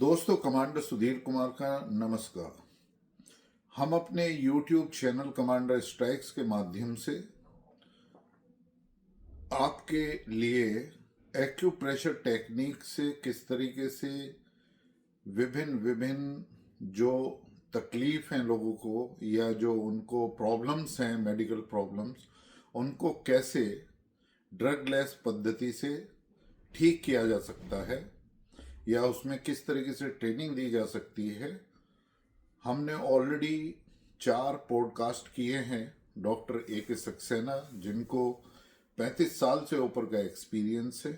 दोस्तों, कमांडर सुधीर कुमार का नमस्कार। हम अपने YouTube चैनल कमांडर स्ट्राइक्स के माध्यम से आपके लिए एक्यूप्रेशर टेक्निक से किस तरीके से विभिन्न विभिन्न जो तकलीफ हैं लोगों को या जो उनको प्रॉब्लम्स हैं, मेडिकल प्रॉब्लम्स, उनको कैसे ड्रग लेस पद्धति से ठीक किया जा सकता है या उसमें किस तरीके से ट्रेनिंग दी जा सकती है। हमने ऑलरेडी 4 पॉडकास्ट किए हैं डॉक्टर A.K. सक्सेना, जिनको 35 साल से ऊपर का एक्सपीरियंस है,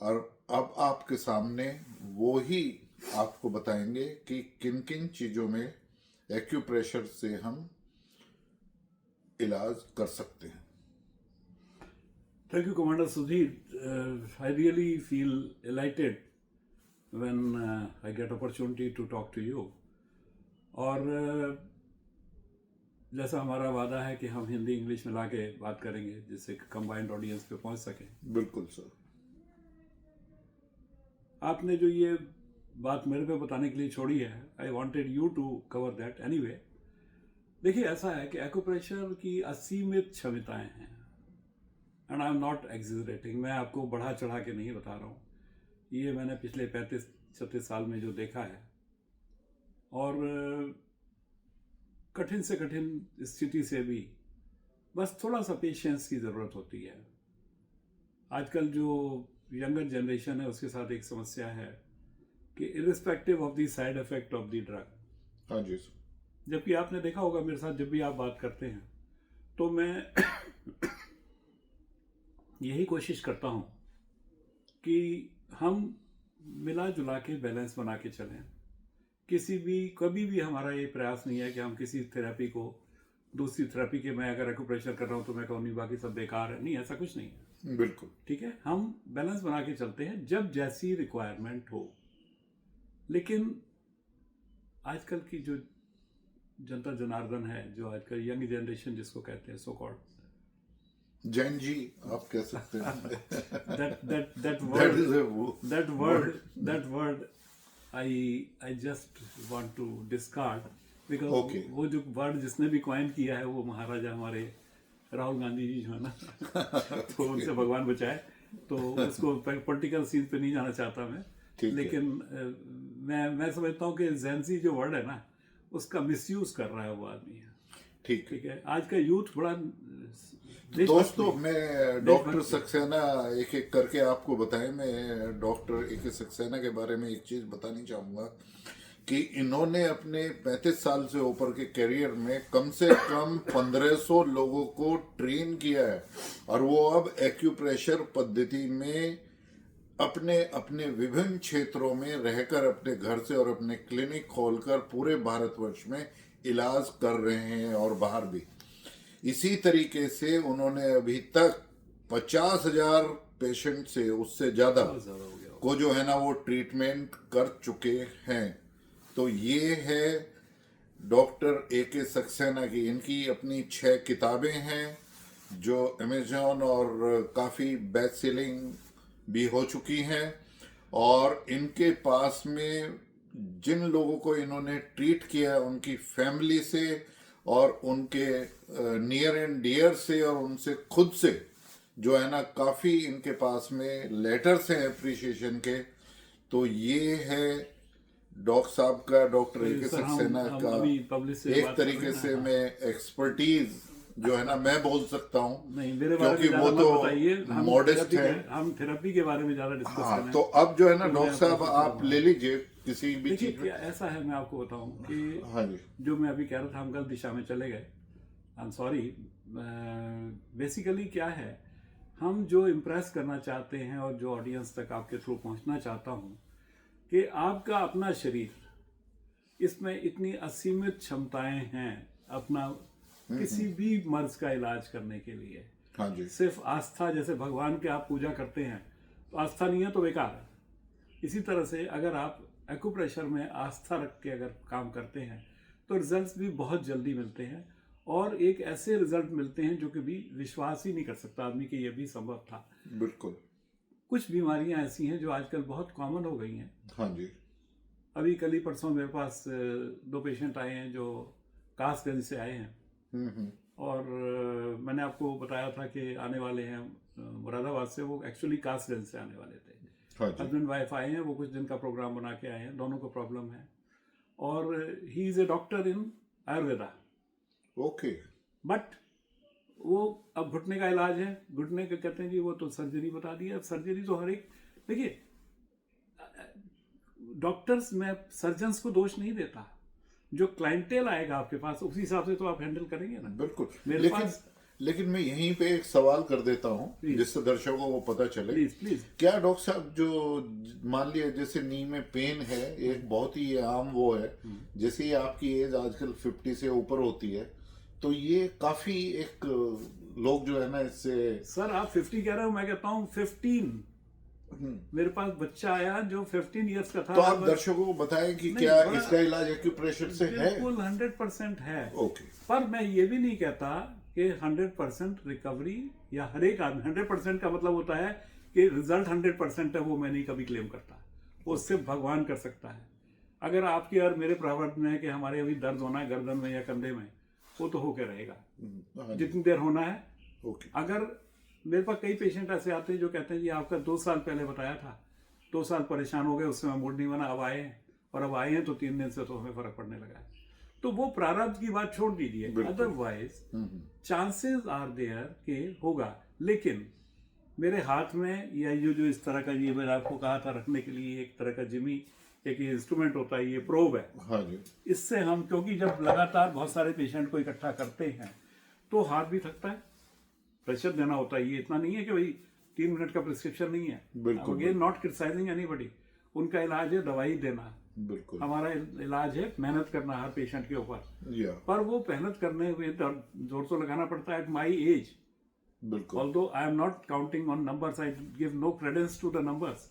और अब आपके सामने वो ही आपको बताएंगे कि किन किन चीज़ों में एक्यूप्रेशर से हम इलाज कर सकते हैं। Thank you, Commander Sudhir. I really feel elated when I get opportunity to talk to you. और जैसा हमारा वादा है कि हम हिंदी इंग्लिश मिला के बात करेंगे जिससे कंबाइंड ऑडियंस पे पहुंच सके। बिल्कुल सर। आपने जो ये बात मेरे पे बताने के लिए छोड़ी है, I wanted you to cover that anyway. देखिए, ऐसा है कि एक्यूप्रेशर की असीमित क्षमताएं हैं, and I am not exaggerating. मैं आपको बढ़ा चढ़ा के नहीं बता रहा हूँ, ये मैंने पिछले 35-36 साल में जो देखा है, और कठिन से कठिन स्थिति से भी बस थोड़ा सा पेशेंस की ज़रूरत होती है। आजकल जो यंगर जनरेशन है उसके साथ एक समस्या है कि irrespective of the side effect of the drug, हाँ जी सर, जबकि आपने देखा होगा मेरे साथ जब भी आप बात करते हैं तो मैं यही कोशिश करता हूँ कि हम मिला जुला के बैलेंस बना के चलें। कभी भी हमारा ये प्रयास नहीं है कि हम किसी थेरेपी को दूसरी थेरेपी के, मैं अगर एक्यूप्रेशर कर रहा हूँ तो मैं कहूँ नहीं बाकी सब बेकार है, नहीं, ऐसा कुछ नहीं है। बिल्कुल ठीक है, हम बैलेंस बना के चलते हैं जब जैसी रिक्वायरमेंट हो। लेकिन आजकल की जो जनता जनार्दन है, जो आजकल यंग जनरेशन जिसको कहते हैं, सो कॉल्ड जैन जी आप कह सकते हैं। that word I just want to discard because Okay. वो जो वर्ड जिसने भी कॉइन किया है वो महाराजा हमारे राहुल गांधी जी जो है ना तो उनसे भगवान बचाए, तो उसको पॉलिटिकल सीन पे नहीं जाना चाहता मैं, लेकिन मैं समझता हूँ कि जेंजी जो वर्ड है ना उसका मिसयूज कर रहा है वो आदमी। ठीक है, आज का यूथ बड़ा। दोस्तों, मैं डॉक्टर सक्सेना एक एक करके आपको बताएं। मैं डॉक्टर A.K. सक्सेना के बारे में एक चीज़ बतानी चाहूँगा कि इन्होंने अपने 35 साल से ऊपर के करियर में कम से कम 1500 लोगों को ट्रेन किया है, और वो अब एक्यूप्रेशर पद्धति में अपने अपने विभिन्न क्षेत्रों में रहकर अपने घर से और अपने क्लिनिक खोलकर पूरे भारतवर्ष में इलाज कर रहे हैं और बाहर भी। इसी तरीके से उन्होंने अभी तक 50,000 पेशेंट से उससे ज़्यादा को जो है ना वो ट्रीटमेंट कर चुके हैं। तो ये है डॉक्टर A.K. सक्सेना की। इनकी अपनी 6 किताबें हैं जो अमेज़न और काफ़ी बेस्ट सेलिंग भी हो चुकी हैं, और इनके पास में जिन लोगों को इन्होंने ट्रीट किया उनकी फैमिली से और उनके नियर एंड डियर से और उनसे खुद से जो है ना काफ़ी इनके पास में लेटर्स हैं अप्रिशिएशन के। तो ये है डॉक्टर साहब का, डॉक्टर A.K. सक्सेना का एक तरीके से मैं एक्सपर्टीज जो है ना मैं बोल सकता हूँ, क्योंकि वो तो मॉडेस्ट है। हम थेरेपी के बारे में ज्यादा डिस्कस करें। हाँ, तो अब जो है ना डॉक्टर साहब आप ले लीजिए किसी भी चीज में। ऐसा है, मैं आपको बताऊं कि हाँ जी, जो मैं अभी कह रहा था हम गलत दिशा में चले गए, आई एम सॉरी। बेसिकली क्या है, हम जो इम्प्रेस करना चाहते हैं और जो ऑडियंस तक आपके थ्रू पहुंचना चाहता हूं कि आपका अपना शरीर, इसमें इतनी असीमित क्षमताएं हैं अपना किसी भी मर्ज का इलाज करने के लिए। हाँ जी, सिर्फ आस्था, जैसे भगवान की आप पूजा करते हैं तो आस्था नहीं है तो बेकार है, इसी तरह से अगर आप एक्यूप्रेशर में आस्था रख के अगर काम करते हैं तो रिजल्ट्स भी बहुत जल्दी मिलते हैं, और एक ऐसे रिजल्ट मिलते हैं जो कभी विश्वास ही नहीं कर सकता आदमी कि ये भी संभव था। बिल्कुल। कुछ बीमारियां ऐसी हैं जो आजकल बहुत कॉमन हो गई हैं। हाँ जी, अभी कल ही परसों मेरे पास 2 पेशेंट आए हैं जो कासगंज से आए हैं, और मैंने आपको बताया था कि आने वाले हैं मुरादाबाद से। वो एक्चुअली कासगंज से आने वाले थे। हस्बैंड वाइफ आए हैं, वो कुछ दिन का प्रोग्राम बना के आए हैं, दोनों को प्रॉब्लम है, और he is a doctor in Ayurveda. Okay. But वो अब घुटने का इलाज है, घुटने का कहते हैं जी वो तो सर्जरी बता दी है। अब सर्जरी तो हर एक, देखिए डॉक्टर्स, मैं सर्जन्स को दोष नहीं देता, जो क्लाइंटेल आएगा आपके पास उसी हिसाब से तो आप हैंडल करेंगे ना। बिल्कुल। मेरे पास लेकिन मैं यहीं पे एक सवाल कर देता हूँ जिससे दर्शकों को पता चले। प्लीज। क्या डॉक्टर साहब, जो मान लिया जैसे नी में पेन है, एक बहुत ही आम वो है, जैसे ही आपकी एज आजकल 50 से ऊपर होती है, तो ये काफी एक लोग जो है ना इससे। सर आप 50 कह रहे हो, मैं कहता हूँ 15। मेरे पास बच्चा आया जो 15 इयर्स का था। तो आप दर्शकों को बताएं कि क्या इसका इलाज एक्यूप्रेशर से है? बिल्कुल 100% है। ओके। पर मैं ये भी नहीं कहता कि 100% रिकवरी, या हर एक आदमी 100% का मतलब होता है कि रिजल्ट 100% है, वो मैं नहीं कभी क्लेम करता। वो सिर्फ भगवान कर सकता है। अगर आपके और मेरे प्रावधान में है कि हमारे अभी दर्द होना है गर्दन में या कंधे में, वो तो होके रहेगा जितनी देर होना है। ओके। अगर मेरे पास कई पेशेंट ऐसे आते हैं जो कहते हैं जी आपका 2 साल पहले बताया था, 2 साल परेशान हो गए, उस समय मूड नहीं बना, अब आए हैं, और अब आए हैं तो 3 दिन से तो हमें फर्क पड़ने लगा है। तो वो प्रारब्ध की बात छोड़ दीजिए, अदरवाइज चांसेस आर देयर के होगा। लेकिन मेरे हाथ में या ये जो इस तरह का, ये मैंने आपको कहा था रखने के लिए एक तरह का जिमी एक इंस्ट्रूमेंट होता है, ये प्रोब है। हाँ जी। इससे हम, क्योंकि जब लगातार बहुत सारे पेशेंट को इकट्ठा करते हैं तो हाथ भी थकता है, प्रेशर देना होता है। ये इतना नहीं है कि भाई 3 मिनट का प्रिस्क्रिप्शन नहीं है। बिल्कुल। अगेन नॉट क्रिटिसाइजिंग एनीबॉडी, उनका इलाज है दवाई देना। बिल्कुल। हमारा इलाज है मेहनत करना हर पेशेंट के ऊपर। पर वो मेहनत करने में जोर तो लगाना पड़ता है एट माई एज। बिल्कुल। Although I am not counting on numbers, I give no credence to the numbers.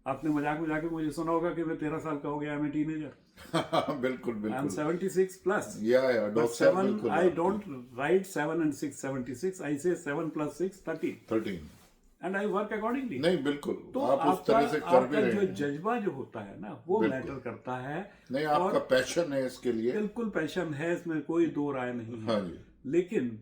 आपने मजाक में जाके मुझे सुना होगा कि मैं 13 साल का हो गया, मैं टीनेजर। बिल्कुल बिल्कुल। I am 76 plus. Yeah, But 7, I don't write 7 and 6, 76. I say 7 plus 6, 13. And I work accordingly. नहीं बिल्कुल। तो आप उस तरह से कर भी रहे जो हैं। जज्बा जो होता है ना, वो मैटर करता है। नहीं, आपका पैशन है इसके लिए। बिल्कुल पैशन है, इसमें कोई दो राय नहीं है। हाँ जी। लेकिन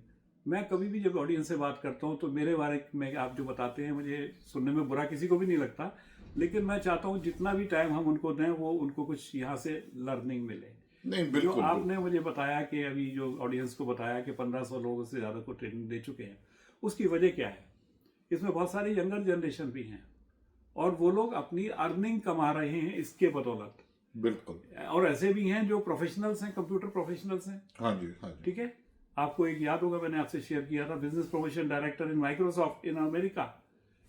मैं कभी भी जब ऑडियंस से बात करता हूँ तो मेरे बारे में आप जो बताते हैं मुझे सुनने में बुरा किसी को भी नहीं लगता, लेकिन मैं चाहता हूँ जितना भी टाइम हम उनको दें वो उनको कुछ यहाँ से लर्निंग मिले। नहीं बिल्कुल। जो आपने मुझे बताया कि अभी जो ऑडियंस को बताया कि 1500 लोगों से ज़्यादा को ट्रेनिंग दे चुके हैं, उसकी वजह क्या है? इसमें बहुत सारी यंगर जनरेशन भी हैं और वो लोग अपनी अर्निंग कमा रहे हैं इसके बदौलत। बिल्कुल। और ऐसे भी हैं जो प्रोफेशनल्स हैं, कंप्यूटर प्रोफेशनल्स हैं। हाँ जी, हाँ जी। ठीक है, आपको एक याद होगा मैंने आपसे शेयर किया था, business promotion director in Microsoft in America,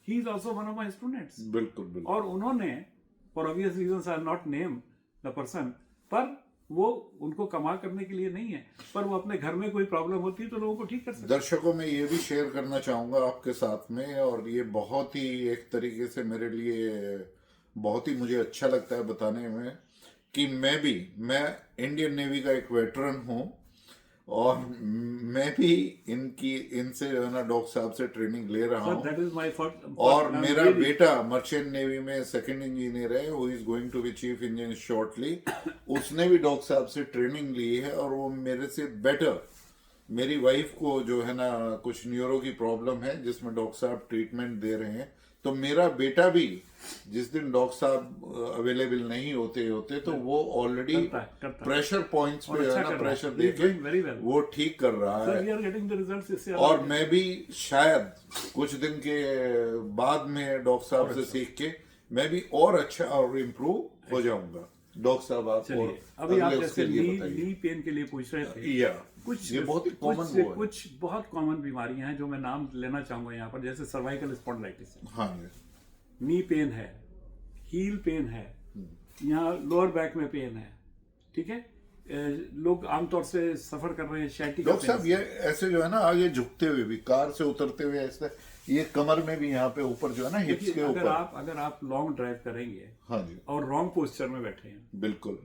he is also one of my students. बिल्कुल बिल्कुल। और उन्होंने for obvious reasons I not name the person, पर वो उनको कमा करने के लिए नहीं है, पर वो अपने घर में कोई प्रॉब्लम होती है तो लोगों को ठीक कर सकते हैं। दर्शकों में ये भी शेयर करना चाहूंगा आपके साथ में, और ये बहुत ही एक तरीके से मेरे लिए बहुत ही मुझे अच्छा लगता है बताने में कि मैं इंडियन नेवी का एक वेटरन हूँ और मैं भी इनसे जो है ना डॉक्टर साहब से ट्रेनिंग ले रहा हूँ। और मेरा बेटा मर्चेंट नेवी में सेकंड इंजीनियर है, वो is going to be chief engineer shortly. उसने भी डॉक्टर साहब से ट्रेनिंग ली है और वो मेरे से बेटर, मेरी वाइफ को जो है ना कुछ न्यूरो की प्रॉब्लम है जिसमें डॉक्टर साहब ट्रीटमेंट दे रहे हैं, तो मेरा बेटा भी जिस दिन डॉक्टर साहब अवेलेबल नहीं होते तो वो ऑलरेडी प्रेशर पॉइंट्स पे है ना प्रेशर देके वो ठीक कर रहा है। और मैं भी शायद कुछ दिन के बाद में डॉक्टर साहब से सीख के मैं भी और अच्छा और इम्प्रूव हो जाऊंगा। डॉक्टर साहब आप अभी आप जैसे नी पेन के लिए पूछ रहे थे, कुछ ये बहुत ही कॉमन कुछ बहुत कॉमन बीमारियां हैं जो मैं नाम लेना चाहूंगा यहाँ पर, जैसे सर्वाइकल स्पॉन्डिलाइटिस है, हाँ, नी पेन है, हील पेन है, यहाँ लोअर बैक में पेन है। ठीक है, लोग आमतौर से सफर कर रहे हैं शैटिका। डॉक्टर साहब ये ऐसे जो है ना आगे झुकते हुए भी, कार से उतरते हुए ऐसे, ये कमर में भी यहाँ पे ऊपर जो है ना हिप्स के ऊपर, अगर आप लॉन्ग ड्राइव करेंगे, हाँ जी, और रॉन्ग पोस्चर में बैठे हैं, बिल्कुल।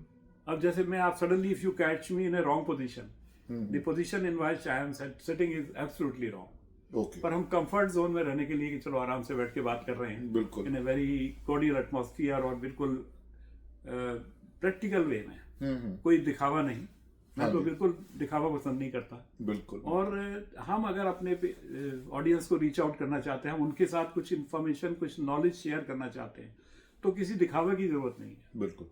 अब जैसे मैं आप suddenly if you catch me in A wrong position, the position in which I am sitting is absolutely wrong. Okay. पर हम कंफर्ट जोन में रहने के लिए कि चलो आराम से बैठ के बात कर रहे हैं, बिल्कुल, इन ए वेरी कोडियल एटमॉस्फियर और बिल्कुल प्रैक्टिकल वे में, कोई दिखावा नहीं। मैं तो बिल्कुल दिखावा पसंद नहीं करता। बिल्कुल। और हम अगर अपने ऑडियंस को रीच आउट करना चाहते हैं, हम उनके साथ कुछ इन्फॉर्मेशन, कुछ नॉलेज शेयर करना चाहते हैं, तो किसी दिखावे की जरूरत नहीं है। बिल्कुल।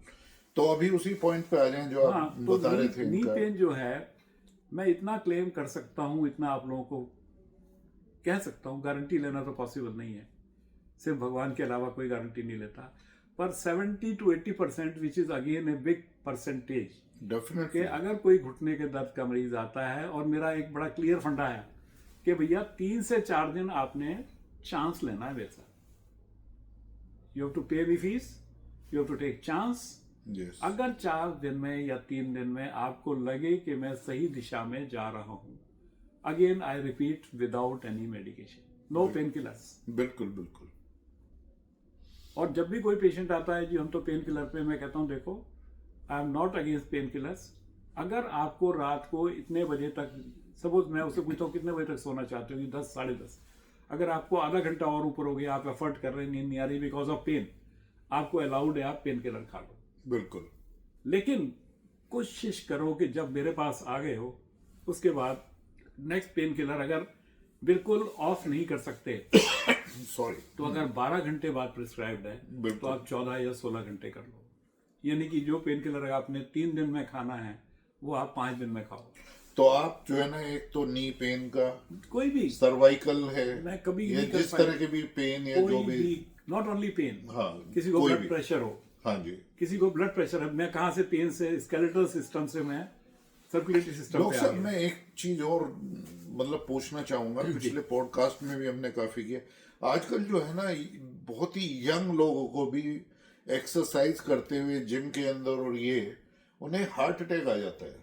तो अभी उसी पॉइंट पे आ जाएं जो आप तो बता रहे थे। नी पेन जो है, मैं इतना क्लेम कर सकता हूँ, इतना आप लोगों को कह सकता हूँ, गारंटी लेना तो पॉसिबल नहीं है, सिर्फ भगवान के अलावा कोई गारंटी नहीं लेता, पर 70 to 80% which is again a big percentage, definitely, अगर कोई घुटने के दर्द का मरीज आता है, और मेरा एक बड़ा क्लियर फंडा है कि भैया 3 से 4 दिन आपने चांस लेना है मेरे साथ। You have to pay me fees, you have to take chance. अगर 4 दिन में या 3 दिन में आपको लगे कि मैं सही दिशा में जा रहा हूं, again I repeat, without any medication, no painkillers. बिल्कुल बिल्कुल। और जब भी कोई पेशेंट आता है जी हम तो पेन किलर पे, मैं कहता हूं देखो, आई am not against pain killers. अगर आपको रात को इतने बजे तक, सपोज मैं उससे पूछता हूँ कितने बजे तक सोना चाहते हो, 10 साढ़े 10, अगर आपको आधा घंटा और ऊपर हो गया, आप एफर्ट कर रहे हैं, नींद नहीं आ रही बिकॉज ऑफ पेन, आपको अलाउड है, आप पेन किलर खा लो। बिल्कुल। लेकिन कोशिश करो कि जब मेरे पास आ गए हो, उसके बाद नेक्स्ट पेन किलर अगर बिल्कुल ऑफ नहीं कर सकते सॉरी, तो अगर 12 घंटे बाद प्रिस्क्राइब्ड है तो आप 14 या 16 घंटे कर लो। यानी कि जो पेन किलर आपने 3 दिन में खाना है, वो आप 5 दिन में खाओ। तो आप जो है ना, एक तो नी पेन का, कोई भी सर्वाइकल है, मैं कभी ये नहीं कर जिस तरह के भी पेन या जो भी, नॉट ओनली पेन, हाँ, किसी को ब्लड प्रेशर हो, हाँ जी, किसी को ब्लड प्रेशर है, मैं कहाँ से पेन से, स्केलेटल सिस्टम से मैं सर्कुलेटरी सिस्टम पे आ गया। मैं एक चीज और मतलब पूछना चाहूंगा, पिछले पॉडकास्ट में भी हमने काफी किया, आजकल जो है ना बहुत ही यंग लोगों को भी एक्सरसाइज करते हुए जिम के अंदर, और ये उन्हें हार्ट अटैक आ जाता है।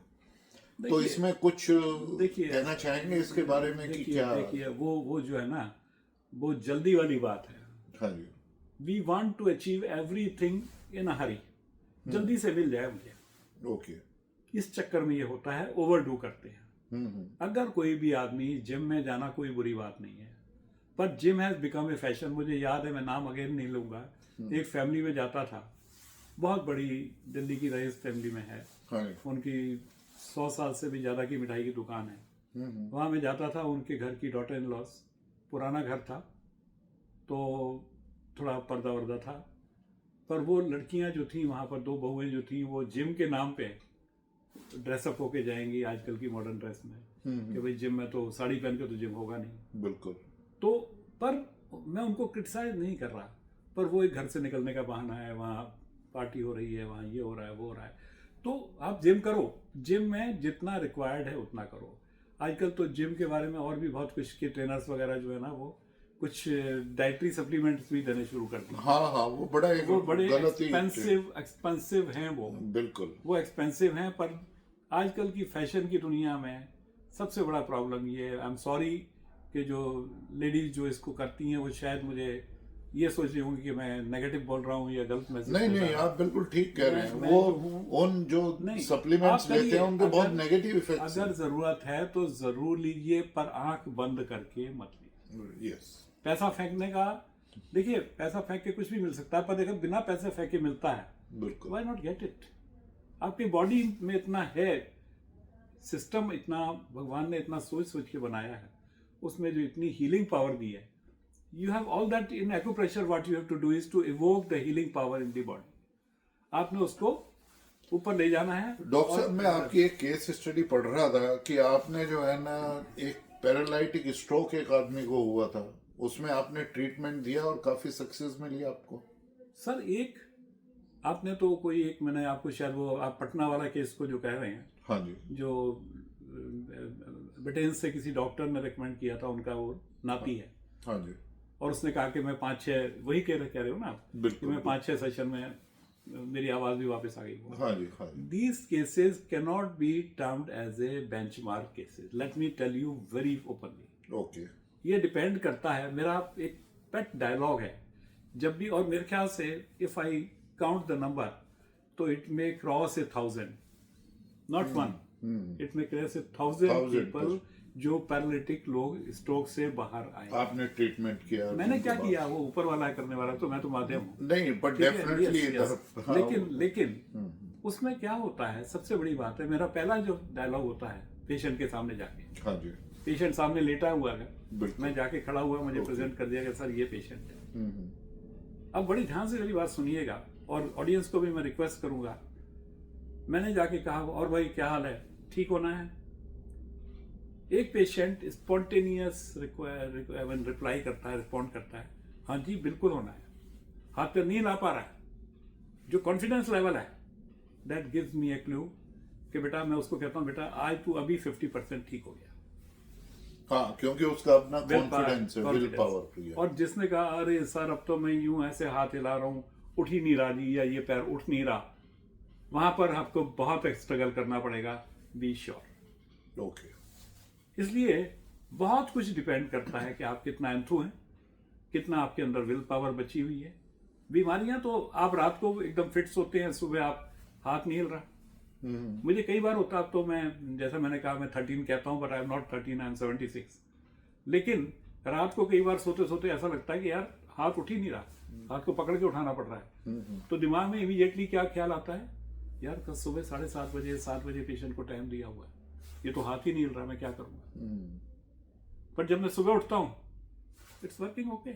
तो इसमें कुछ कहना चाहेंगे इसके बारे में कि क्या? देखिए, वो जो है ना, वो जल्दी वाली बात है। हाँ जी। We want to achieve everything in a hurry, जल्दी से मिल जाए मुझे, ओके। इस चक्कर में ये होता है, ओवरडू करते हैं। अगर कोई भी आदमी जिम में जाना कोई बुरी बात नहीं है, पर gym has become a fashion. मुझे याद है, मैं नाम अगेन नहीं लूंगा, एक फैमिली में जाता था, बहुत बड़ी दिल्ली की रईस फैमिली में है, उनकी 100 साल से भी ज्यादा की मिठाई की दुकान है। वहां मैं जाता था, उनके घर की डॉटर इन लॉस, पुराना घर था तो थोड़ा पर्दा वर्दा था, पर वो लड़कियां जो थी वहां पर, 2 बहुएं जो थी, वो जिम के नाम पे ड्रेसअप होके जाएंगी आजकल की मॉडर्न ड्रेस में, कि भाई जिम में तो साड़ी पहन के तो जिम होगा नहीं। बिल्कुल। तो पर मैं उनको क्रिटिसाइज नहीं कर रहा, पर वो एक घर से निकलने का बहाना है, वहाँ पार्टी हो रही है, वहाँ ये हो रहा है, वो हो रहा है, तो आप जिम करो, जिम में जितना रिक्वायर्ड है उतना करो। आजकल तो जिम के बारे में और भी बहुत कुछ के ट्रेनर्स वगैरह जो है ना, वो कुछ डाइटरी सप्लीमेंट्स भी देने शुरू कर दिए। हाँ, वो बड़े एक्सपेंसिव हैं वो, बिल्कुल वो एक्सपेंसिव हैं। पर आजकल की फैशन की दुनिया में सबसे बड़ा प्रॉब्लम ये, आई एम सॉरी कि जो लेडीज जो इसको करती हैं, वो शायद मुझे ये सोच रही होंगी कि मैं नेगेटिव बोल रहा हूँ या गलत मैसेज। नहीं, आप बिल्कुल ठीक कह रहे हैं। वो उन जो सप्लीमेंट्स लेते हैं उनके बहुत नेगेटिव इफेक्ट्स हैं। अगर जरूरत है तो जरूर लीजिए, पर आंख बंद करके मत लीजिए। यस। पैसा फेंकने का, देखिए पैसा फेंक के कुछ भी मिल सकता है, पर देखो बिना पैसे फेंके मिलता है, बिल्कुल, व्हाई नॉट गेट इट। आपकी बॉडी में इतना है, सिस्टम इतना भगवान ने इतना सोच सोच के बनाया है, उसमें जो इतनी हीलिंग पावर दी है, you have all that in acupressure. What you have to do is to evoke the healing power in the body. आपने उसको ऊपर ले जाना है। डॉक्टर साहब, मैं आपकी एक केस स्टडी पढ़ रहा था कि आपने जो है ना, एक पैरालाइटिक स्ट्रोक एक आदमी को हुआ था, उसमें आपने ट्रीटमेंट दिया और काफी सक्सेस मिली आपको। सर एक आपने तो कोई एक, मैंने आपको शायद वो आप पटना वाला केस को जो कह रहे हैं, हाँ जी, जो ब्रिटेन से किसी डॉक्टर ने रिकमेंड किया था, उनका वो नाती है, हाँ जी, और उसने कहा कि मैं 5-6, वही कह रहे हो ना आप, कि मैं 5-6 सेशन में मेरी आवाज भी वापस आ गई। हाँ जी, हाँ जी। These cases cannot be termed as a benchmark cases. Let me tell you very openly. Okay. ये डिपेंड करता है, मेरा एक पेट डायलॉग है जब भी, और मेरे ख्याल से if I count the number, तो it may cross 1,000, not one. It may cross 1,000 people जो पैरालिटिक लोग स्ट्रोक से बाहर आए। आपने ट्रीटमेंट किया? मैंने क्या किया, वो ऊपर वाला करने वाला, तो मैं तो माध्यम हूँ। नहीं, बट डेफिनेटली लेकिन उसमें क्या होता है, सबसे बड़ी बात है, मेरा पहला जो डायलॉग होता है पेशेंट के सामने जाके, हाँ जी, पेशेंट सामने लेटा हुआ है, बिल्कुल। मैं जाके खड़ा हुआ, मुझे प्रेजेंट कर दिया कि सर ये पेशेंट है। अब बड़ी ध्यान से मेरी बात सुनिएगा, और ऑडियंस को भी मैं रिक्वेस्ट करूंगा। मैंने जाके कहा, और भाई क्या हाल है, ठीक होना है? एक पेशेंट स्पॉन्टेनियस रिप्लाई करता है, रिस्पॉन्ड करता है, हाँ जी बिल्कुल होना है, हाथ पे नहीं ला पा रहा है। जो कॉन्फिडेंस लेवल है, that gives me A clue कि बेटा, मैं उसको कहता हूँ, बेटा आज तू अभी 50% ठीक हो गया। हाँ, क्योंकि उसका अपना कॉन्फिडेंस है, विल पावर। और जिसने कहा अरे सर अब तो मैं यूं ऐसे हाथ हिला रहा हूँ, उठ ही नहीं रहा जी, या ये पैर उठ नहीं रहा, वहां पर आपको बहुत स्ट्रगल करना पड़ेगा। Be sure. ओके। इसलिए बहुत कुछ डिपेंड करता है कि आप कितना एंथू हैं, कितना आपके अंदर विल पावर बची हुई है। बीमारियां तो आप रात को एकदम फिट सोते हैं, सुबह आप हाथ नहीं हिल रहा। मुझे कई बार होता, अब तो मैं, जैसा मैंने कहा, मैं 13 कहता हूं, but I am not 13, I am 76। लेकिन रात को कई बार सोते सोते ऐसा लगता है कि यार हाथ उठ ही नहीं रहा, हाथ को पकड़ के उठाना पड़ रहा है। तो दिमाग में इमीडिएटली क्या ख्याल आता है, यार कल सुबह 7:30 बजे 7 बजे पेशेंट को टाइम दिया हुआ है, ये तो हाथ ही नहीं हिल रहा, मैं क्या करूंगा? पर जब मैं सुबह उठता हूँ, इट्स वर्किंग ओके,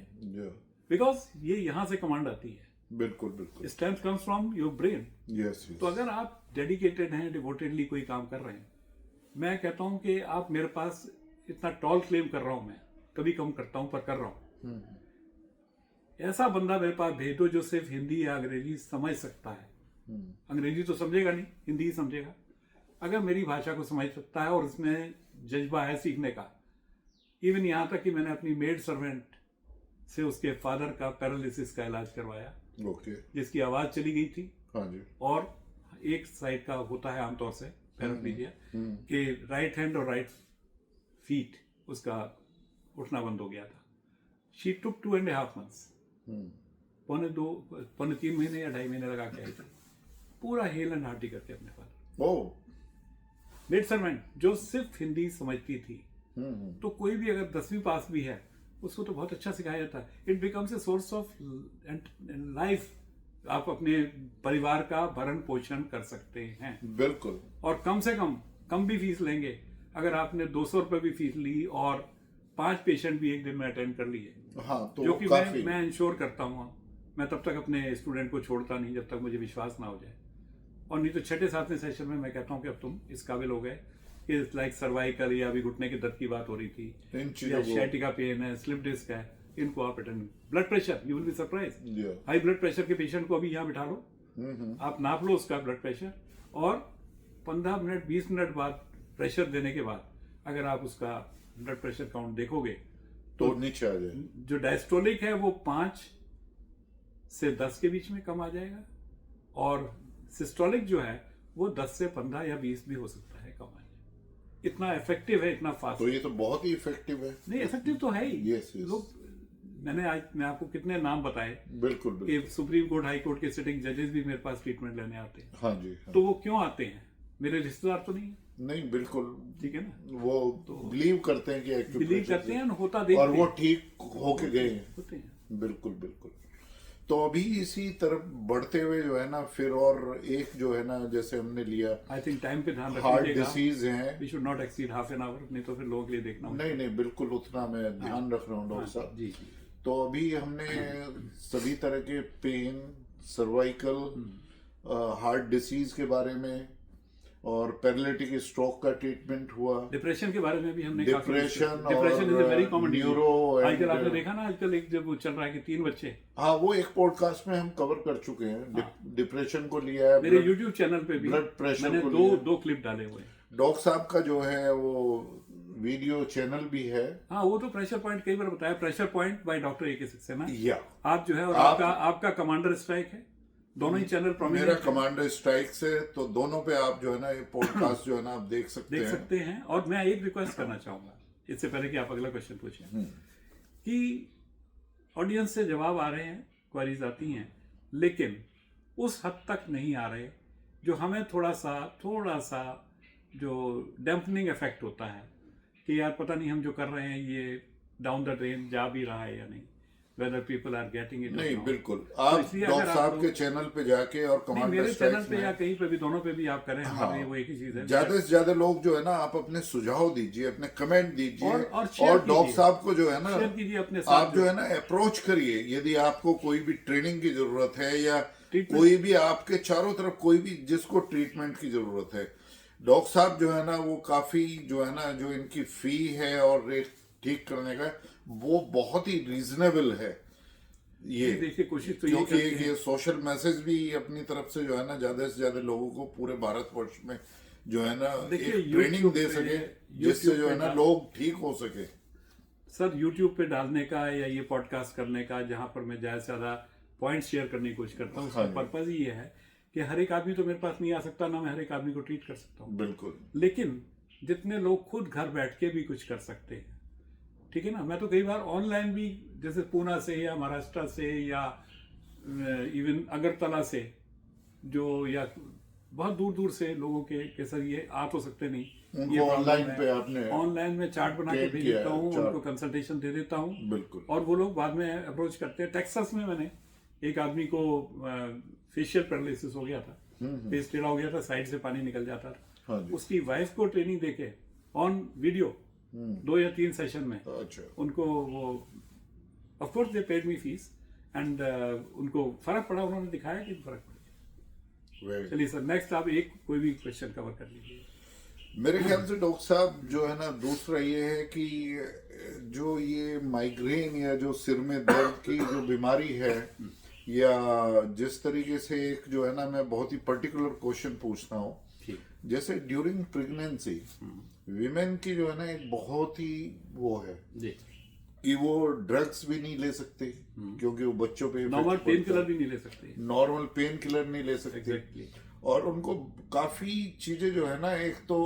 बिकॉज ये यहाँ से कमांड आती है। बिल्कुल बिल्कुल। Strength comes from your brain. Yes. तो अगर आप डेडिकेटेड हैं, डिवोटेडली कोई काम कर रहे हैं, मैं कहता हूं कि आप मेरे पास इतना टॉल क्लेम कर रहा हूं, मैं कभी कम करता हूं पर कर रहा हूं, ऐसा बंदा मेरे पास भेजो जो सिर्फ हिंदी या अंग्रेजी समझ सकता है। अंग्रेजी तो समझेगा नहीं, हिंदी ही समझेगा। अगर मेरी भाषा को समझ सकता है और इसमें जज्बा है सीखने का, इवन यहाँ तक कि मैंने अपनी मेड सर्वेंट से उसके फादर का पैरालिसिस का इलाज करवाया, जिसकी आवाज चली गई थी। हाँ जी। और एक साइड का होता है आमतौर से पैराप्लीजिया कि राइट हैंड और राइट फीट उसका उठना बंद हो गया था। शी टुक 2.5 months, पौने 3 महीने या 2.5 महीने लगा के आई थी, पूरा हेल एंड हार्टी करके अपने फादर। मेड सर्वेंट जो सिर्फ हिंदी समझती थी। तो कोई भी अगर 10वीं पास भी है, उसको तो बहुत अच्छा सिखाया जाता है। It becomes a source of life. आप अपने परिवार का भरण पोषण कर सकते हैं। बिल्कुल। और कम से कम भी फीस लेंगे। अगर आपने 200 रुपए भी फीस ली और 5 पेशेंट भी एक दिन में अटेंड कर लिए, हाँ, तो जो कि मैं इंश्योर करता हूँ, मैं तब तक अपने स्टूडेंट को छोड़ता नहीं जब तक मुझे विश्वास ना हो जाए। और नहीं तो 6-7वें सेशन में मैं कहता हूँ कि अब तुम इस काबिल हो गए कि लाइक सर्वाइकल या अभी घुटने के दर्द की बात हो रही थी, या शैटिका पेन है, स्लिप डिस्क है, इनको आप attend. Blood pressure, you will be surprise, high blood pressure के पेशेंट को अभी यहाँ बिठा लो, आप नाप लो उसका ब्लड प्रेशर, और 15 मिनट 20 मिनट बाद प्रेशर देने के बाद अगर आप उसका ब्लड प्रेशर काउंट देखोगे तो नीचे आ जाए। जो डायस्टोलिक है वो 5 से 10 के बीच में कम आ जाएगा, और सिस्टोलिक जो है वो 10 से 15 या 20 भी हो सकता है कम आ जाए। इतना इफेक्टिव है, इतना फास्ट। तो ये तो बहुत ही इफेक्टिव है। नहीं, इफेक्टिव तो है ही। yes. लोग, मैं आपको कितने नाम बताए। बिल्कुल, बिल्कुल। कि सुप्रीम कोर्ट, हाई कोर्ट के सिटिंग जजेस भी मेरे पास ट्रीटमेंट लेने आते हैं। हाँ जी, हाँ। तो वो क्यों आते हैं? मेरे रिश्तेदार तो नहीं। नहीं, बिल्कुल ठीक है ना, वो तो बिलीव करते हैं कि बिलीव करते हैं, होता देखते और वो ठीक होके गए होते हैं। बिल्कुल बिल्कुल। तो अभी इसी तरफ बढ़ते हुए जो है ना, फिर और एक जो है ना, जैसे हमने लिया, आई थिंक टाइम पे ध्यान हार्ट डिसीज है, we should not exceed half an hour, नहीं तो फिर लोगों के लिए देखना। नहीं, बिल्कुल उतना मैं ध्यान रख रहा हूँ डॉक्टर साहब। जी। तो अभी हमने सभी तरह के पेन, सर्वाइकल, हार्ट डिसीज के बारे में, और पैरालिटिक स्ट्रोक का ट्रीटमेंट हुआ। डिप्रेशन के बारे में भी हमने depression is a very common neuro. आजकल आपने देखा ना, आजकल एक जब चल रहा है कि 3 बच्चे, हाँ, वो एक पॉडकास्ट में हम कवर कर चुके हैं। डिप्रेशन को लिया है, मेरे YouTube चैनल पे भी ब्लड प्रेशर मैंने को दो क्लिप डाले हुए। डॉक्टर साहब का जो है वो वीडियो चैनल भी है। हाँ, वो तो प्रेशर पॉइंट कई बार बताया, pressure point by doctor A के सक्सेना। या आप जो है, और आपका कमांडर स्ट्राइक है, दोनों ही चैनल प्रोमिनेंट। मेरा कमांडर स्ट्राइक से, तो दोनों पे आप जो है ना ये पॉडकास्ट जो है ना आप देख सकते हैं। और मैं एक रिक्वेस्ट करना चाहूंगा इससे पहले कि आप अगला क्वेश्चन पूछें, कि ऑडियंस से जवाब आ रहे हैं, क्वेरीज आती हैं, लेकिन उस हद तक नहीं आ रहे जो हमें थोड़ा सा जो डैम्पनिंग इफेक्ट होता है, कि यार पता नहीं हम जो कर रहे हैं ये डाउन द ड्रेन जा भी रहा है या नहीं, whether people are getting it. नहीं बिल्कुल, आप डॉक्टर साहब के चैनल पे जाके और कमांडर मेरे चैनल स्ट्राइक्स पे में या कहीं पे भी, दोनों पे भी आप करें, हमारे लिए हाँ, वो एक ही चीज है। ज्यादा से ज्यादा लोग जो है ना, आप अपने सुझाव दीजिए, अपने कमेंट दीजिए, और शेयर और डॉक्टर कीजिए। साहब को जो है ना, शेयर कीजिए अपने साथ आप जो है ना अप्रोच करिए। यदि आपको कोई भी ट्रेनिंग की जरूरत है या ट्रीटमेंट, कोई भी आपके चारों तरफ कोई भी जिसको ट्रीटमेंट की जरूरत है, डॉक्टर साहब जो है ना वो काफी जो है ना, जो इनकी फी है और रेट ठीक करने का, वो बहुत ही रीजनेबल है। ये देखिए कोशिश तो ये क्योंकि करते ये हैं। सोशल मैसेज भी अपनी तरफ से जो है ना, ज्यादा से ज्यादा लोगों को पूरे भारतवर्ष में जो है ना देखिए, एक ट्रेनिंग YouTube दे पे- सके, YouTube जिससे जो पे है ना डाल- लोग ठीक हो सके। सर यूट्यूब पे डालने का या ये पॉडकास्ट करने का, जहां पर मैं ज्यादा से ज्यादा पॉइंट शेयर करने की कोशिश करता हूँ, उसका हाँ जी। पर्पज ही ये है कि हर एक आदमी तो मेरे पास नहीं आ सकता, ना मैं हर एक आदमी को ट्रीट कर सकता हूँ, बिल्कुल। लेकिन जितने लोग खुद घर बैठ के भी कुछ कर सकते हैं, ठीक है ना। मैं तो कई बार ऑनलाइन भी, जैसे पूना से या महाराष्ट्र से या इवन अगरतला से, जो या बहुत दूर दूर से लोगों के सर ये आ तो सकते नहीं, उनको ऑनलाइन पे आपने ऑनलाइन में चार्ट बना के ट्रेन भेज किया देता है, हूँ, चार्ट। उनको कंसल्टेशन दे देता हूँ, बिल्कुल। और वो लोग बाद में अप्रोच करते हैं। टेक्सास में मैंने एक आदमी को फेशियल पैरालिसिस हो गया था, फेस टेढ़ा हो गया था, साइड से पानी निकल जाता था, हाँ जी। उसकी वाइफ को ट्रेनिंग देके ऑन वीडियो 2 या 3 सेशन में अच्छा, उनको वो, of course they paid me fees, and उनको फर्क पड़ा, उन्होंने दिखाया कि फर्क पड़ा। वेरी चलिए सर, नेक्स्ट आप एक कोई भी क्वेश्चन कवर कर लीजिए। मेरे ख्याल से डॉक्टर साहब जो है ना, दूसरा ये है कि जो ये माइग्रेन या जो सिर में दर्द की जो बीमारी है, या जिस तरीके से एक जो है ना, मैं बहुत ही पर्टिकुलर क्वेश्चन पूछता हूँ, ठीक। जैसे ड्यूरिंग प्रेगनेंसी विमेन की जो है ना एक बहुत ही वो है जी, कि वो ड्रग्स भी नहीं ले सकते, क्योंकि वो बच्चों पे नॉर्मल पेन किलर भी नहीं ले सकते। नॉर्मल पेन किलर नहीं ले सकते। एग्जैक्टली। और उनको काफी चीजें जो है ना, एक तो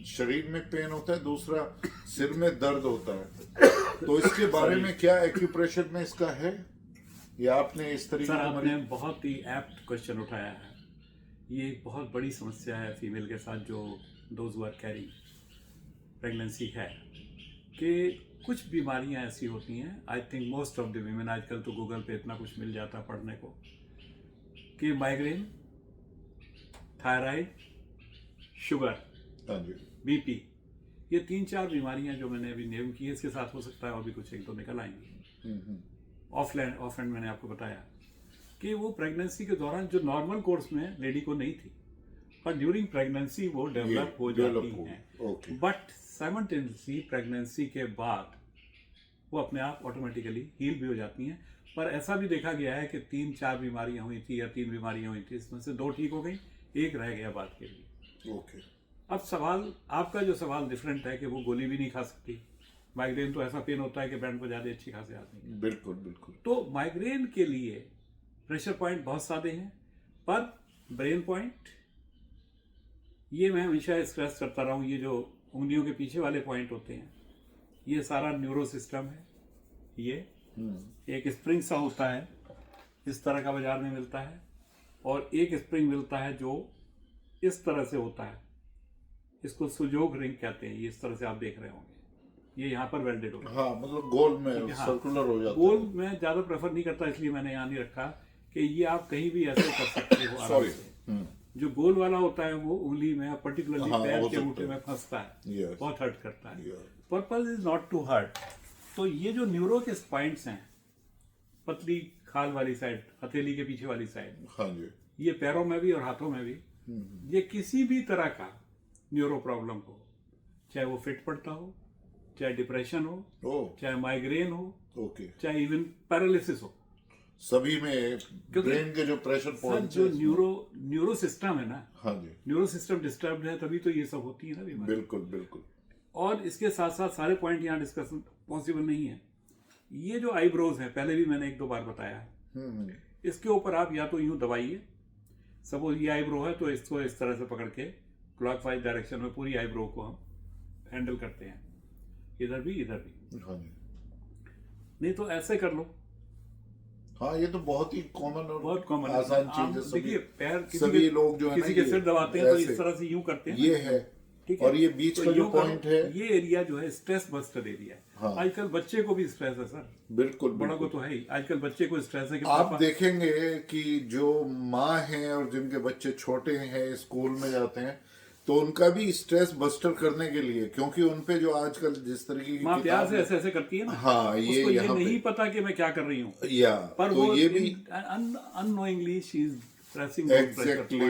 शरीर में पेन होता है, दूसरा सिर में दर्द होता है। तो इसके बारे में क्या एक्यूप्रेशर में इसका है, या आपने इस तरीके सर का आपने बहुत ही एप्ट क्वेश्चन उठाया है। ये एक बहुत बड़ी समस्या है फीमेल के साथ, जो those who are carrying pregnancy है, कि कुछ बीमारियां ऐसी होती हैं, I think most of the women, आजकल तो गूगल पे इतना कुछ मिल जाता है पढ़ने को, कि माइग्रेन, थायराइड, शुगर, हाँ जी, बीपी, ये 3-4 बीमारियां जो मैंने अभी नेम की है, इसके साथ हो सकता है और भी कुछ एक दो निकल आएंगी। ऑफलाइन मैंने आपको बताया कि वो प्रेगनेंसी के दौरान जो नॉर्मल कोर्स में लेडी को नहीं थी, पर ड्यूरिंग प्रेगनेंसी वो डेवलप हो जाती हैं, ओके। बट साइमल्टेनियसली प्रेगनेंसी के बाद वो अपने आप ऑटोमेटिकली हील भी हो जाती हैं। पर ऐसा भी देखा गया है कि 3-4 बीमारियां हुई थी या 3 बीमारियां हुई थी, इसमें से 2 ठीक हो गई, एक रह गया बात के लिए। ओके। अब सवाल, आपका जो सवाल डिफरेंट है कि वो गोली भी नहीं खा सकती। माइग्रेन तो ऐसा पेन होता है कि बैंड बजा दे अच्छी खासी आदमी। बिल्कुल बिल्कुल। तो माइग्रेन के लिए प्रेशर पॉइंट बहुत सादे हैं, पर ब्रेन पॉइंट, ये मैं हमेशा स्ट्रेस करता रहा हूँ, ये जो उंगलियों के पीछे वाले पॉइंट होते हैं, ये सारा न्यूरो सिस्टम है। ये एक स्प्रिंग सा होता है, इस तरह का बाजार में मिलता है, और एक स्प्रिंग मिलता है जो इस तरह से होता है, इसको सुजोग रिंग कहते हैं। ये इस तरह से आप देख रहे होंगे, ये यहाँ पर वेल्डेड होगा। हाँ, मतलब गोल में हाँ, सर्कुलर हो जाता गोल है। मैं ज्यादा प्रेफर नहीं करता, इसलिए मैंने यहाँ नहीं रखा कि ये आप कहीं भी ऐसे कर सकते हो आराम सॉरी। से। जो गोल वाला होता है वो उंगली में, पर्टिकुलरली हाँ, पैर हो के सकता अंगूठे है। में फंसता है, Yes. बहुत हर्ट करता है। Yeah. Purpose is not to hurt. तो ये जो न्यूरो के पॉइंट्स हैं, पतली खाल वाली साइड, हथेली के पीछे वाली साइड, हाँ जी। ये पैरों में भी और हाथों में भी, ये किसी भी तरह का न्यूरो प्रॉब्लम हो, चाहे वो फिट पड़ता हो, चाहे डिप्रेशन हो, ओह, चाहे माइग्रेन हो, ओके। चाहे इवन पैरालिसिस हो, सभी में ब्रेन के जो प्रेशर सब पॉइंट जो न्यूरो सिस्टम है ना, हाँ जी, न्यूरो सिस्टम डिस्टर्ब है, तभी तो ये सब होती है ना बीमारी। बिल्कुल बिल्कुल। और इसके साथ साथ सारे पॉइंट यहाँ डिस्कस पॉसिबल नहीं है। ये जो आईब्रोज है, पहले भी मैंने 1-2 बार बताया है, इसके ऊपर आप या तो यूं दबाइए, सपोज ये आईब्रो है तो इसको इस तरह से पकड़ के क्लॉकवाइज डायरेक्शन में पूरी आईब्रो को हम हैंडल करते हैं, इधर भी इधर भी। हाँ जी। नहीं तो ऐसे कर लो। हाँ, ये तो बहुत ही कॉमन और बहुत कॉमन आसान चीज है। देखिए, पैर सभी लोग जो है ना, किसी के ये सिर दबाते हैं तो ऐसे, इस तरह से यूं करते हैं, ये है ठीक और ये बीच तो का जो योगा, पॉइंट है, ये एरिया जो है स्ट्रेस बस्टर एरिया है। हाँ। आजकल बच्चे को भी स्ट्रेस है सर, बिल्कुल बड़ा को बिल्कुल। तो है ही। आजकल बच्चे को स्ट्रेस है कि आप पापा, देखेंगे कि जो माँ हैं और जिनके बच्चे छोटे हैं, स्कूल में जाते हैं, तो उनका भी स्ट्रेस बस्टर करने के लिए, क्योंकि उनपे जो आजकल जिस तरीके की माँ प्यार से किताब ऐसे ऐसे करती है ना, हाँ, ये उसको ये यहाँ पे नहीं पता कि मैं क्या कर रही हूँ, या पर तो वो ये भी unknowingly she is pressing Exactly.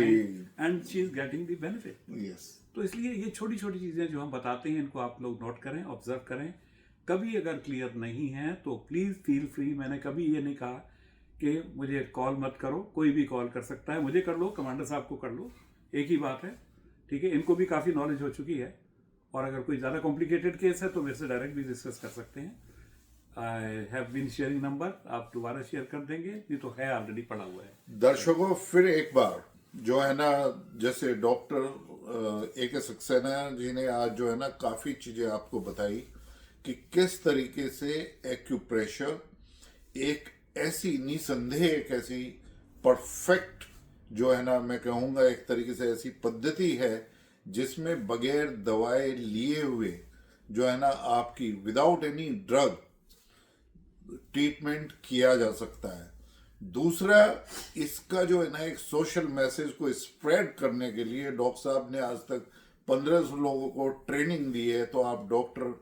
And she is getting the benefit. Yes. तो इसलिए ये छोटी छोटी चीजें जो हम बताते हैं इनको आप लोग नोट करें, ऑब्जर्व करें। कभी अगर क्लियर नहीं है तो प्लीज फील फ्री। मैंने कभी ये नहीं कहा कि मुझे कॉल मत करो, कोई भी कॉल कर सकता है, मुझे कर लो, कमांडर साहब को कर लो, एक ही बात है, ठीक है। इनको भी काफी नॉलेज हो चुकी है, और अगर कोई ज्यादा कॉम्प्लिकेटेड केस है तो मेरे से डायरेक्ट भी डिस्कस कर सकते हैं। I have been sharing number, आप दोबारा शेयर कर देंगे, नहीं तो है ऑलरेडी पड़ा हुआ है। दर्शकों, फिर एक बार जो है ना, जैसे डॉक्टर A.K. सक्सेना जी ने आज जो है ना काफी चीजें आपको बताई कि किस तरीके से एक्यूप्रेशर एक ऐसी, निसंदेह एक ऐसी परफेक्ट जो है ना, मैं कहूँगा एक तरीके से ऐसी पद्धति है जिसमें बगैर दवाएं लिए हुए जो है ना आपकी विदाउट एनी ड्रग ट्रीटमेंट किया जा सकता है। दूसरा, इसका जो है ना एक सोशल मैसेज को स्प्रेड करने के लिए डॉक्टर साहब ने आज तक 1500 लोगों को ट्रेनिंग दी है। तो आप डॉक्टर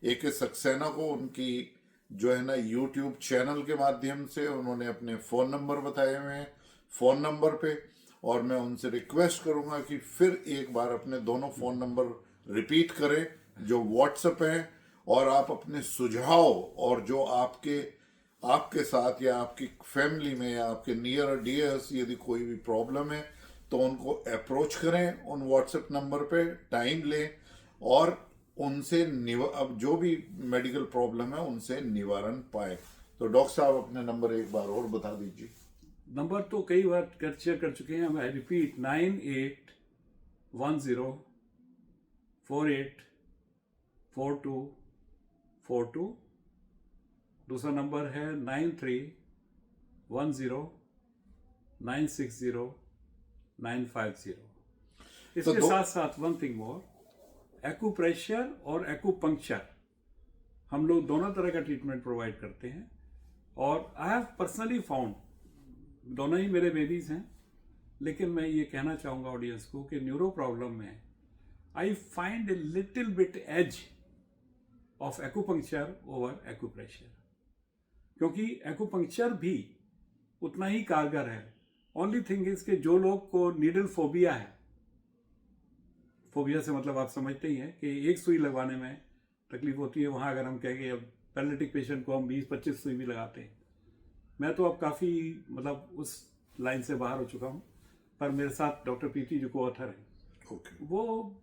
A.K. सक्सेना को उनकी जो है ना यूट्यूब चैनल के माध्यम से उन्होंने अपने फ़ोन नंबर बताए हुए हैं, फ़ोन नंबर पे, और मैं उनसे रिक्वेस्ट करूंगा कि फिर एक बार अपने दोनों फ़ोन नंबर रिपीट करें जो व्हाट्सएप हैं, और आप अपने सुझाव और जो आपके साथ या आपकी फैमिली में या आपके नियर डियर्स यदि कोई भी प्रॉब्लम है तो उनको अप्रोच करें उन व्हाट्सएप नंबर पे, टाइम लें और उनसे अब जो भी मेडिकल प्रॉब्लम है उनसे निवारण पाए। तो डॉक्टर साहब अपने नंबर एक बार और बता दीजिए। नंबर तो कई बार शेयर कर चुके हैं, मैं रिपीट 9810484242। दूसरा नंबर है 9310960950। इसके साथ साथ वन थिंग मोर, एक्यूप्रेशर और एक्यूपंक्चर हम लोग दोनों तरह का ट्रीटमेंट प्रोवाइड करते हैं। और आई हैव पर्सनली फाउंड, दोनों ही मेरे बेबीज हैं, लेकिन मैं ये कहना चाहूँगा ऑडियंस को कि न्यूरो प्रॉब्लम में I find a little bit edge of acupuncture over acupressure, क्योंकि एक्यूपंक्चर भी उतना ही कारगर है। ओनली थिंग इज कि जो लोग को नीडल फोबिया है, फोबिया से मतलब आप समझते ही हैं कि एक सुई लगवाने में तकलीफ होती है, वहाँ अगर हम कहेंगे अब पैरालिटिक पेशेंट को हम 20-25 सुई भी लगाते हैं। मैं तो अब काफ़ी मतलब उस लाइन से बाहर हो चुका हूँ, पर मेरे साथ डॉक्टर प्रीति जो को ऑथर है, वो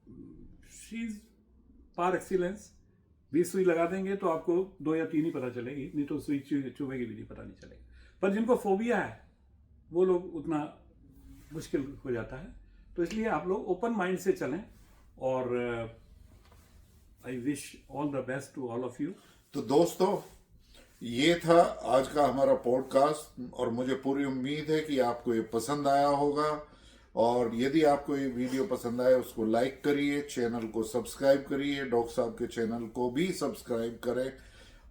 शी इज पार एक्सीलेंस। 20 सुई लगा देंगे तो आपको 2 या 3 ही पता चलेगी, नहीं तो सुई चुभेगी भी नहीं, पता नहीं चलेगा। पर जिनको फोबिया है वो लोग उतना मुश्किल हो जाता है। तो इसलिए आप लोग ओपन माइंड से चलें, और I wish all the best to all of you. तो दोस्तों, ये था आज का हमारा पॉडकास्ट, और मुझे पूरी उम्मीद है कि आपको ये पसंद आया होगा। और यदि आपको ये वीडियो पसंद आए उसको लाइक करिए, चैनल को सब्सक्राइब करिए, डॉक्टर साहब के चैनल को भी सब्सक्राइब करें।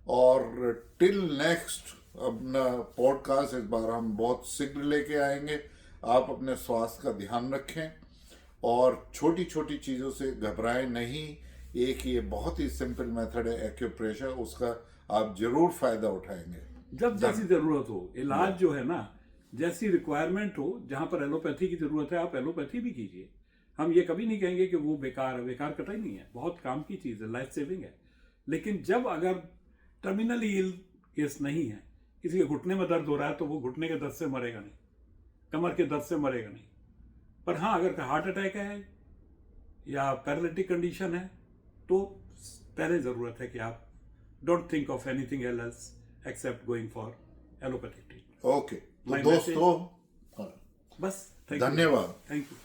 और टिल नेक्स्ट अपना पॉडकास्ट इस बार हम बहुत शीघ्र लेके आएंगे। आप अपने स्वास्थ्य का ध्यान रखें और छोटी छोटी चीज़ों से घबराएं नहीं। एक ये बहुत ही सिंपल मेथड है एक्यूप्रेशर, उसका आप जरूर फायदा उठाएंगे। जब जैसी जरूरत हो, इलाज जो है ना जैसी रिक्वायरमेंट हो, जहां पर एलोपैथी की जरूरत है आप एलोपैथी भी कीजिए। हम ये कभी नहीं कहेंगे कि वो बेकार है, बेकार कतई नहीं है, बहुत काम की चीज़ है, लाइफ सेविंग है। लेकिन जब अगर टर्मिनली इल केस नहीं है, किसी के घुटने में दर्द हो रहा है तो वो घुटने के दर्द से मरेगा नहीं, कमर के दर्द से मरेगा नहीं। पर हाँ, अगर हार्ट अटैक है या पैरालिटिक कंडीशन है तो पहले ज़रूरत है कि आप don't think of anything else except going for allopathic treatment. Okay, तो दोस्तों बस धन्यवाद। Thank you.